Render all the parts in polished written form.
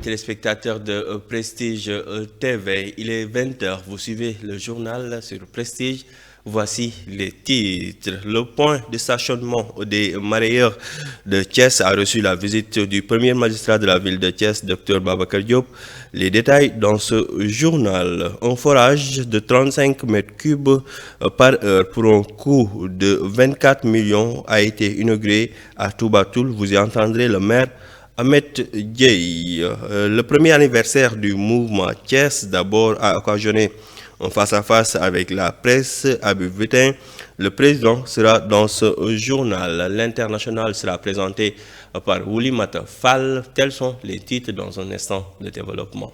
Téléspectateurs de Prestige TV, il est 20h, vous suivez le journal sur Prestige. Voici les titres. Le point de stationnement des mareyeurs de Thiès a reçu la visite du premier magistrat de la ville de Thiès, Dr Babacar Diop. Les détails dans ce journal. Un forage de 35 mètres cubes par heure pour un coût de 24 millions a été inauguré à Toubatoul. Vous y entendrez le maire Ahmed Dieye. Le premier anniversaire du mouvement Thiès d'abord a occasionné un face-à-face avec la presse à Buvetin. Le président sera dans ce journal. L'international sera présenté par Oulimata Fall. Tels sont les titres dans un instant de développement.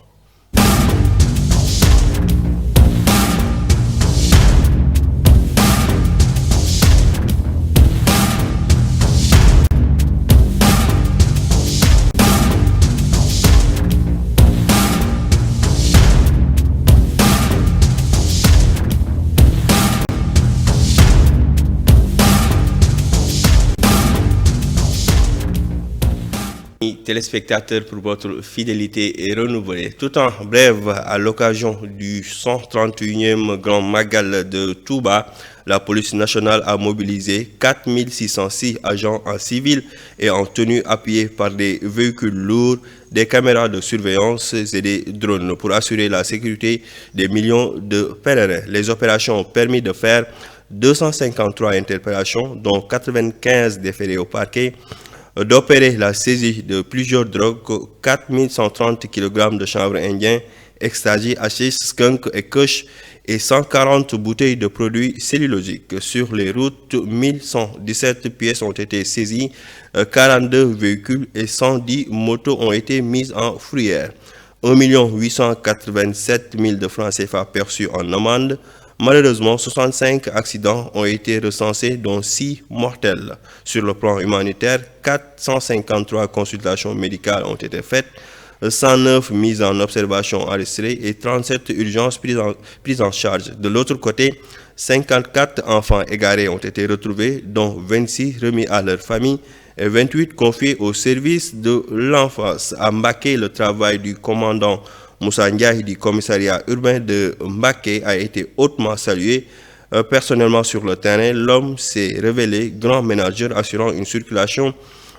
Téléspectateurs, pour votre fidélité et renouvelée. Tout en bref, à l'occasion du 131e Grand Magal de Touba, la police nationale a mobilisé 4606 agents en civil et en tenue appuyés par des véhicules lourds, des caméras de surveillance et des drones pour assurer la sécurité des millions de pèlerins. Les opérations ont permis de faire 253 interpellations, dont 95 déférés au parquet, d'opérer la saisie de plusieurs drogues, 4130 kg de chanvre indien, ecstasy, hashish, skunk et kush et 140 bouteilles de produits cellulosiques. Sur les routes, 1117 pièces ont été saisies, 42 véhicules et 110 motos ont été mises en fourrière. 1 887 000 de francs CFA perçus en amende. Malheureusement, 65 accidents ont été recensés, dont 6 mortels. Sur le plan humanitaire, 453 consultations médicales ont été faites, 109 mises en observation enregistrées et 37 urgences prises en charge. De l'autre côté, 54 enfants égarés ont été retrouvés, dont 26 remis à leur famille et 28 confiés au service de l'enfance. À Mbaké, le travail du commandant Moussa Ndiaye du commissariat urbain de Mbaké a été hautement salué. Personnellement sur le terrain, l'homme s'est révélé grand ménageur assurant une circulation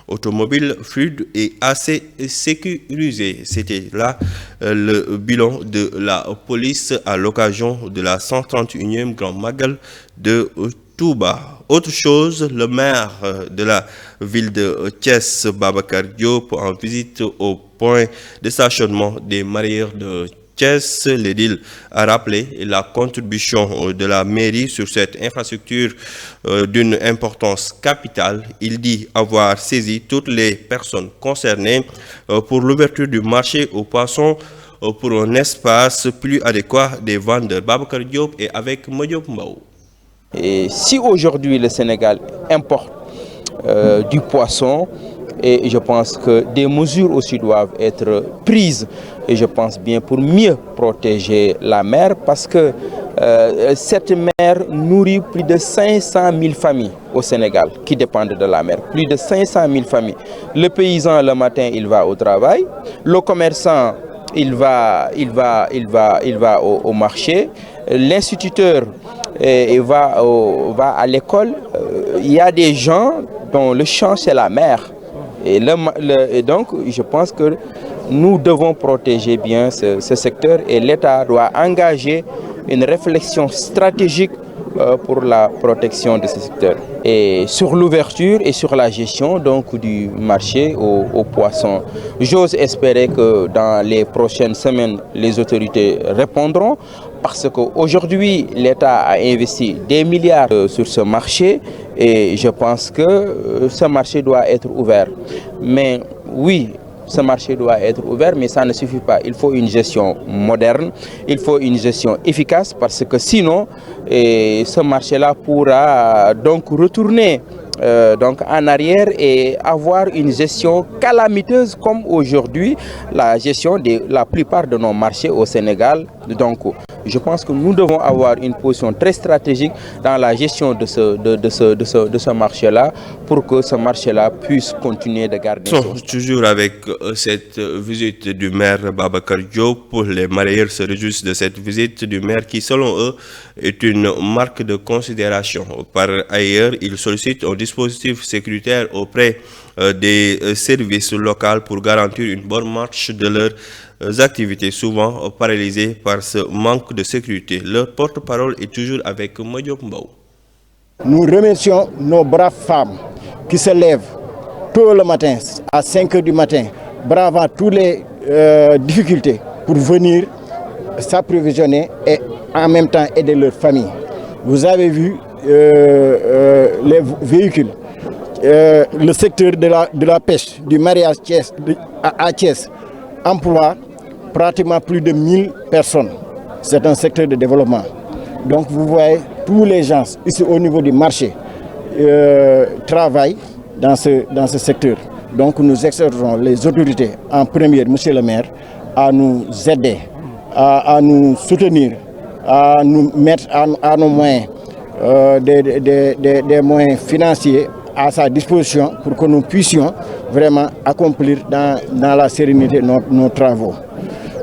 automobile fluide et assez sécurisée. C'était là le bilan de la police à l'occasion de la 131e Grand Magal de Touba. Autre chose, le maire de la ville de Thiès, Babacar Diop, en visite au point de stationnement des mareyeurs de Thiès, l'édile a rappelé la contribution de la mairie sur cette infrastructure d'une importance capitale. Il dit avoir saisi toutes les personnes concernées pour l'ouverture du marché aux poissons pour un espace plus adéquat des vendeurs. Babacar Diop est avec Modiop Mbao. Et si aujourd'hui le Sénégal importe du poisson, et je pense que des mesures aussi doivent être prises, et je pense bien pour mieux protéger la mer, parce que cette mer nourrit plus de 500 000 familles au Sénégal qui dépendent de la mer. Plus de 500 000 familles. Le paysan, le matin, il va au travail. Le commerçant, il va au marché. L'instituteur va à l'école. Il y a des gens dont le champ, c'est la mer. Et donc, je pense que nous devons protéger bien ce secteur et l'État doit engager une réflexion stratégique pour la protection de ce secteur. Et sur l'ouverture et sur la gestion donc, du marché aux poissons, j'ose espérer que dans les prochaines semaines, les autorités répondront, parce qu'aujourd'hui, l'État a investi des milliards sur ce marché et je pense que ce marché doit être ouvert. Mais oui, ce marché doit être ouvert, mais ça ne suffit pas. Il faut une gestion moderne, il faut une gestion efficace, parce que sinon, ce marché-là pourra donc retourner donc en arrière et avoir une gestion calamiteuse comme aujourd'hui la gestion de la plupart de nos marchés au Sénégal. Donc je pense que nous devons avoir une position très stratégique dans la gestion de ce marché-là pour que ce marché-là puisse continuer de garder son... Toujours avec cette visite du maire Babacar Diop, les mareyeurs se réjouissent de cette visite du maire qui, selon eux, est une marque de considération. Par ailleurs, ils sollicitent un dispositif sécuritaire auprès des services locaux pour garantir une bonne marche de leurs activités, souvent paralysées par ce manque de sécurité. Leur porte-parole est toujours avec Madiop Mbao. Nous remercions nos braves femmes qui se lèvent tôt le matin, à 5 h du matin, bravant toutes les difficultés pour venir s'approvisionner et en même temps aider leur famille. Vous avez vu les véhicules, le secteur de la pêche, du mariage à Thiès, emploie pratiquement plus de 1000 personnes. C'est un secteur de développement. Donc vous voyez, tous les gens ici au niveau du marché travaillent dans ce secteur. Donc nous exhortons les autorités, en premier, monsieur le maire, à nous aider, à nous soutenir, à nous mettre à nos moyens, des moyens financiers à sa disposition pour que nous puissions vraiment accomplir dans la sérénité nos travaux.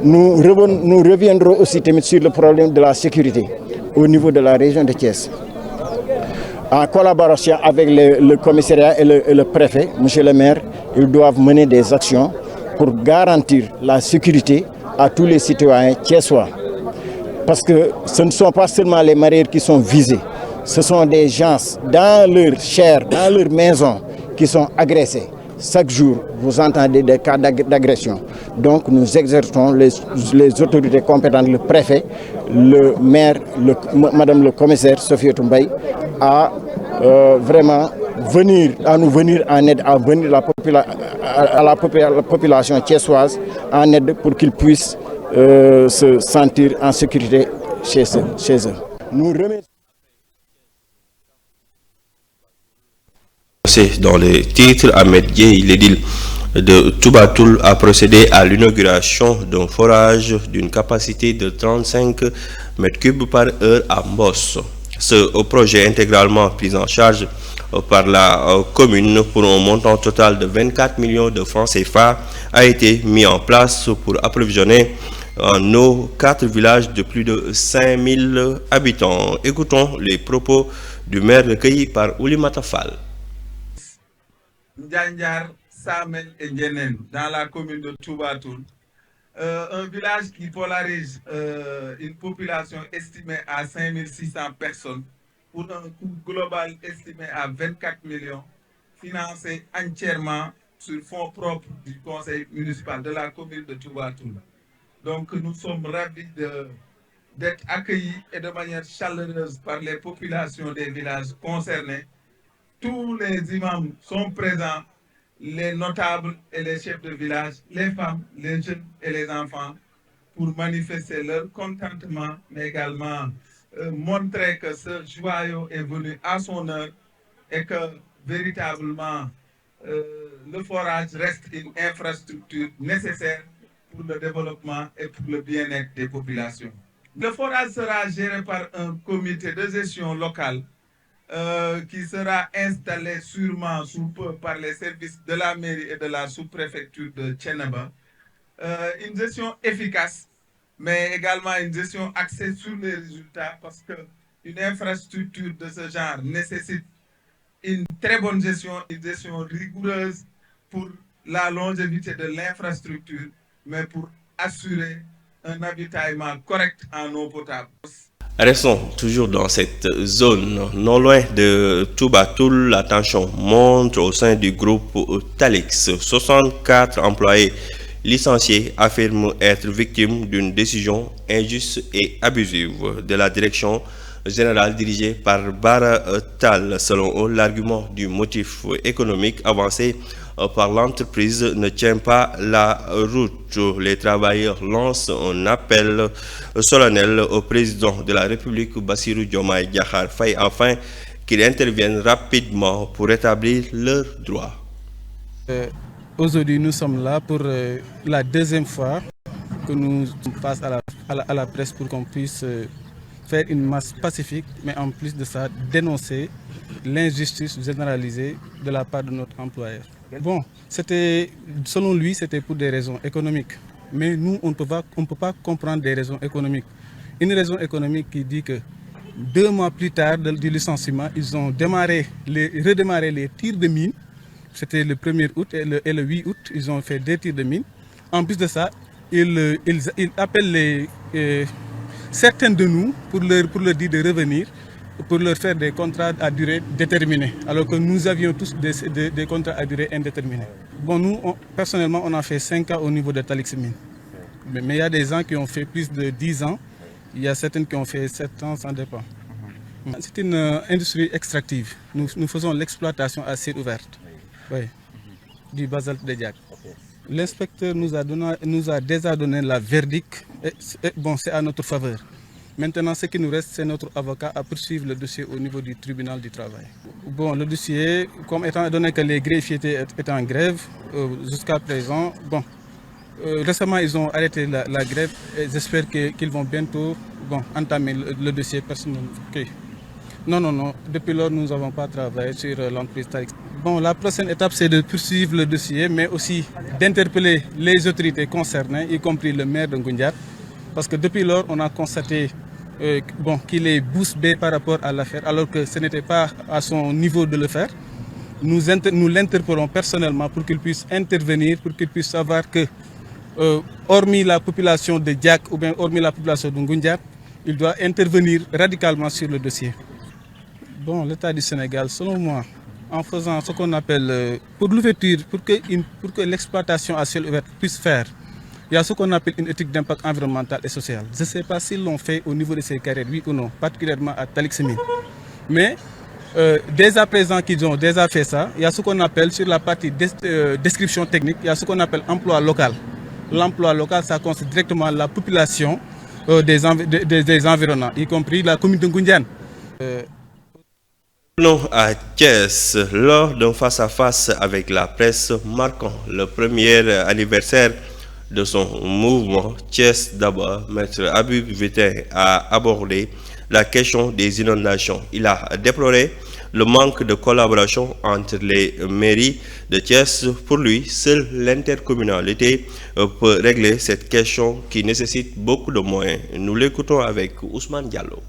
Nous reviendrons aussi sur le problème de la sécurité au niveau de la région de Thiès. En collaboration avec le commissariat et le préfet, monsieur le maire, ils doivent mener des actions pour garantir la sécurité à tous les citoyens thiessois. Parce que ce ne sont pas seulement les mareyeurs qui sont visés, ce sont des gens dans leur chair, dans leur maison, qui sont agressés. Chaque jour, vous entendez des cas d'agression. Donc nous exerçons les autorités compétentes, le préfet, le maire, madame le commissaire, Sophie Toumbay, à vraiment nous venir en aide, à venir à la population thiessoise en aide pour qu'ils puissent se sentir en sécurité chez eux. Nous remercions. Dans les titres, Ahmed Dieye, l'édile de Toubatoul, a procédé à l'inauguration d'un forage d'une capacité de 35 m3 par heure à Mbos. Ce projet intégralement pris en charge par la commune pour un montant total de 24 millions de francs CFA a été mis en place pour approvisionner nos 4 villages de plus de 5000 habitants. Écoutons les propos du maire recueillis par Oulimata Fall. Ndiandiar, Samel et Ndienen, dans la commune de Toubatoul. Un village qui polarise une population estimée à 5600 personnes pour un coût global estimé à 24 millions, financé entièrement sur fonds propres du conseil municipal de la commune de Toubatoul. Donc nous sommes ravis d'être accueillis et de manière chaleureuse par les populations des villages concernés. Tous les imams sont présents, les notables et les chefs de village, les femmes, les jeunes et les enfants, pour manifester leur contentement, mais également montrer que ce joyau est venu à son heure et que véritablement le forage reste une infrastructure nécessaire pour le développement et pour le bien-être des populations. Le forage sera géré par un comité de gestion locale qui sera installé sûrement sous peu par les services de la mairie et de la sous-préfecture de Thiénaba. Une gestion efficace, mais également une gestion axée sur les résultats, parce qu'une infrastructure de ce genre nécessite une très bonne gestion, une gestion rigoureuse pour la longévité de l'infrastructure, mais pour assurer un avitaillement correct en eau potable. Restons toujours dans cette zone. Non loin de Toubatoul, la tension monte au sein du groupe Talix. 64 employés licenciés affirment être victimes d'une décision injuste et abusive de la direction générale dirigée par Bara Tal. Selon eux, l'argument du motif économique avancé par l'entreprise ne tient pas la route. Les travailleurs lancent un appel solennel au président de la République, Bassirou Diomaye Diakhar Faye, afin qu'il intervienne rapidement pour rétablir leurs droits. Aujourd'hui, nous sommes là pour la deuxième fois que nous passons à la presse pour qu'on puisse faire une marche pacifique, mais en plus de ça, dénoncer l'injustice généralisée de la part de notre employeur. Bon, selon lui, c'était pour des raisons économiques. Mais nous, on ne peut pas comprendre des raisons économiques. Une raison économique qui dit que 2 mois plus tard du licenciement, ils ont redémarré les tirs de mine. C'était le 1er août et le 8 août, ils ont fait 2 tirs de mine. En plus de ça, ils appellent certains de nous pour leur dire de revenir, pour leur faire des contrats à durée déterminée, alors que nous avions tous des contrats à durée indéterminée. Bon, nous, personnellement, on a fait 5 ans au niveau de Talixmine. Mais il y a des gens qui ont fait plus de 10 ans, il y a certaines qui ont fait 7 ans, ça dépend. C'est une industrie extractive. Nous faisons l'exploitation à ciel ouvert, oui, du basalte de Diack. L'inspecteur nous a déjà donné la verdict, bon, c'est à notre faveur. Maintenant, ce qui nous reste, c'est notre avocat à poursuivre le dossier au niveau du tribunal du travail. Bon, le dossier, comme étant donné que les greffiers étaient en grève jusqu'à présent, bon, récemment ils ont arrêté la grève et j'espère qu'ils vont bientôt entamer le dossier personnel. Okay. Non, depuis lors nous n'avons pas travaillé sur l'entreprise Talix. Bon, la prochaine étape c'est de poursuivre le dossier, mais aussi d'interpeller les autorités concernées, y compris le maire de Ngoundiat, parce que depuis lors on a constaté qu'il est bouche bée par rapport à l'affaire, alors que ce n'était pas à son niveau de le faire. Nous l'interpellons personnellement pour qu'il puisse intervenir, pour qu'il puisse savoir que, hormis la population de Diack ou bien hormis la population de Ngoundiat, il doit intervenir radicalement sur le dossier. Bon, l'État du Sénégal, selon moi, en faisant ce qu'on appelle, pour l'ouverture, pour que l'exploitation à ciel ouvert puisse faire, il y a ce qu'on appelle une étude d'impact environnemental et social. Je ne sais pas s'ils l'ont fait au niveau de ces carrières, oui ou non, particulièrement à Talixmine. Mais dès à présent qu'ils ont déjà fait ça, il y a ce qu'on appelle sur la partie description technique, il y a ce qu'on appelle emploi local. L'emploi local, ça concerne directement la population des environnants, y compris la commune de Ngoundiane. Non, à Thiès, lors d'un face-à-face avec la presse marquant le premier anniversaire de son mouvement, Thiès d'abord, Maître Habib Vitin a abordé la question des inondations. Il a déploré le manque de collaboration entre les mairies de Thiès. Pour lui, seule l'intercommunalité peut régler cette question qui nécessite beaucoup de moyens. Nous l'écoutons avec Ousmane Diallo.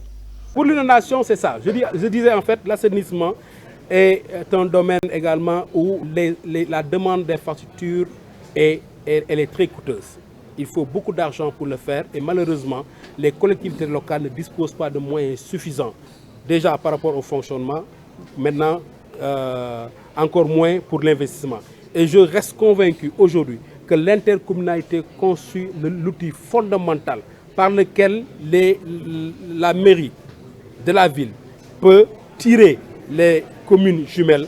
Pour l'inondation, c'est ça. Je disais en fait, l'assainissement est un domaine également où la demande d'infrastructures elle est très coûteuse. Il faut beaucoup d'argent pour le faire et malheureusement, les collectivités locales ne disposent pas de moyens suffisants. Déjà par rapport au fonctionnement, maintenant encore moins pour l'investissement. Et je reste convaincu aujourd'hui que l'intercommunalité constitue l'outil fondamental par lequel la mairie de la ville peut tirer les communes jumelles,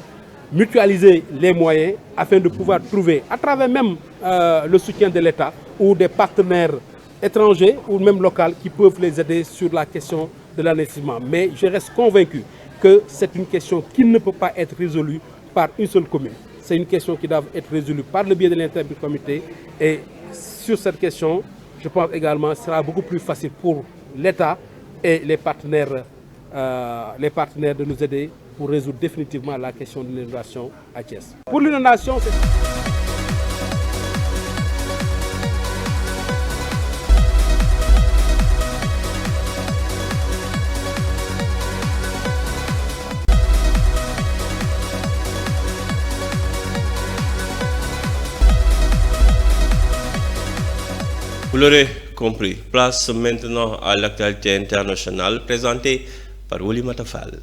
mutualiser les moyens afin de pouvoir trouver, à travers même le soutien de l'État ou des partenaires étrangers ou même locaux qui peuvent les aider sur la question de l'investissement. Mais je reste convaincu que c'est une question qui ne peut pas être résolue par une seule commune. C'est une question qui doit être résolue par le biais de l'intercommunalité. Et sur cette question, je pense également que ce sera beaucoup plus facile pour l'État et les partenaires de nous aider pour résoudre définitivement la question de l'inondation à Thiès. Pour l'inondation, c'est... Vous l'aurez compris, place maintenant à l'actualité internationale présentée par Woli Matafal.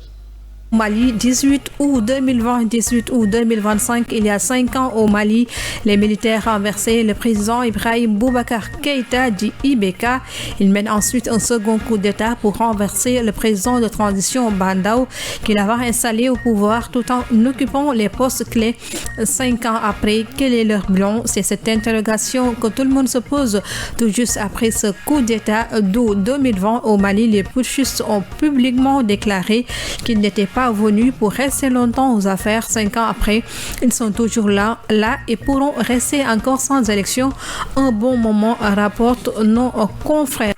Mali, 18 août 2020, 18 août 2025, il y a 5 ans au Mali, les militaires renversaient le président Ibrahim Boubacar Keïta dit IBK. Ils mènent ensuite un second coup d'État pour renverser le président de transition Bandao qu'il avait installé au pouvoir tout en occupant les postes clés. 5 ans après, quel est leur bilan? C'est cette interrogation que tout le monde se pose tout juste après ce coup d'État d'août 2020 au Mali. Les putschistes ont publiquement déclaré qu'ils n'étaient pas venus pour rester longtemps aux affaires. 5 ans après, ils sont toujours là et pourront rester encore sans élection un bon moment, rapportent nos confrères.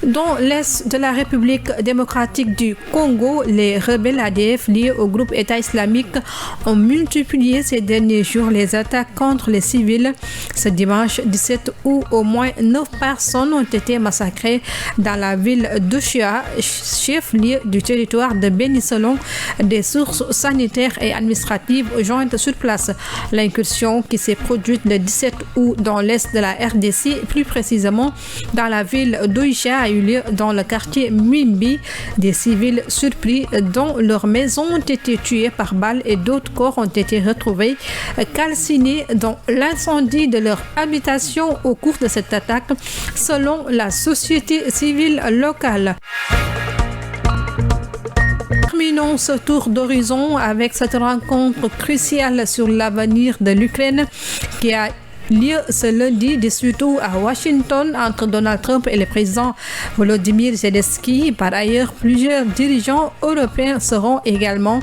Dans l'est de la République démocratique du Congo, les rebelles ADF liés au groupe État islamique ont multiplié ces derniers jours les attaques contre les civils. Ce dimanche 17 août, au moins 9 personnes ont été massacrées dans la ville de Chia, chef-lieu du territoire de Beni selon des sources sanitaires et administratives jointes sur place. L'incursion qui s'est produite le 17 août dans l'est de la RDC, plus précisément dans la ville d'Oicha, a eu lieu dans le quartier Mwimbi. Des civils surpris dont leurs maisons ont été tuées par balles et d'autres corps ont été retrouvés calcinés dans l'incendie de leur habitation au cours de cette attaque, selon la société civile locale. Terminons ce tour d'horizon avec cette rencontre cruciale sur l'avenir de l'Ukraine qui a lieu ce lundi 18 août à Washington entre Donald Trump et le président Volodymyr Zelensky. Par ailleurs, plusieurs dirigeants européens seront également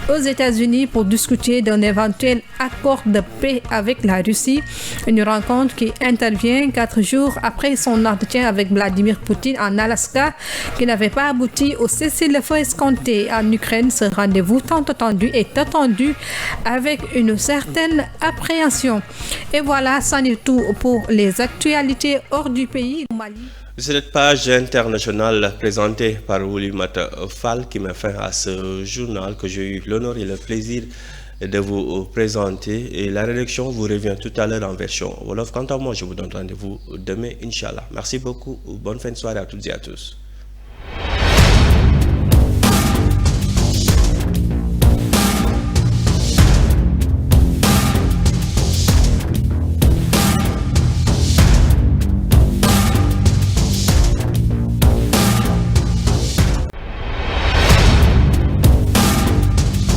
aux États-Unis pour discuter d'un éventuel accord de paix avec la Russie. Une rencontre qui intervient 4 jours après son entretien avec Vladimir Poutine en Alaska qui n'avait pas abouti au cessez-le-feu escompté en Ukraine. Ce rendez-vous tant attendu est attendu avec une certaine appréhension. Et voilà, c'en est tout pour les actualités hors du pays. Mali. Cette page internationale présentée par Oulimata Fall qui met fin à ce journal que j'ai eu l'honneur et le plaisir de vous présenter. Et la rédaction vous revient tout à l'heure en version Wolof. Quant à moi, je vous donne rendez-vous demain, Inch'Allah. Merci beaucoup. Bonne fin de soirée à toutes et à tous.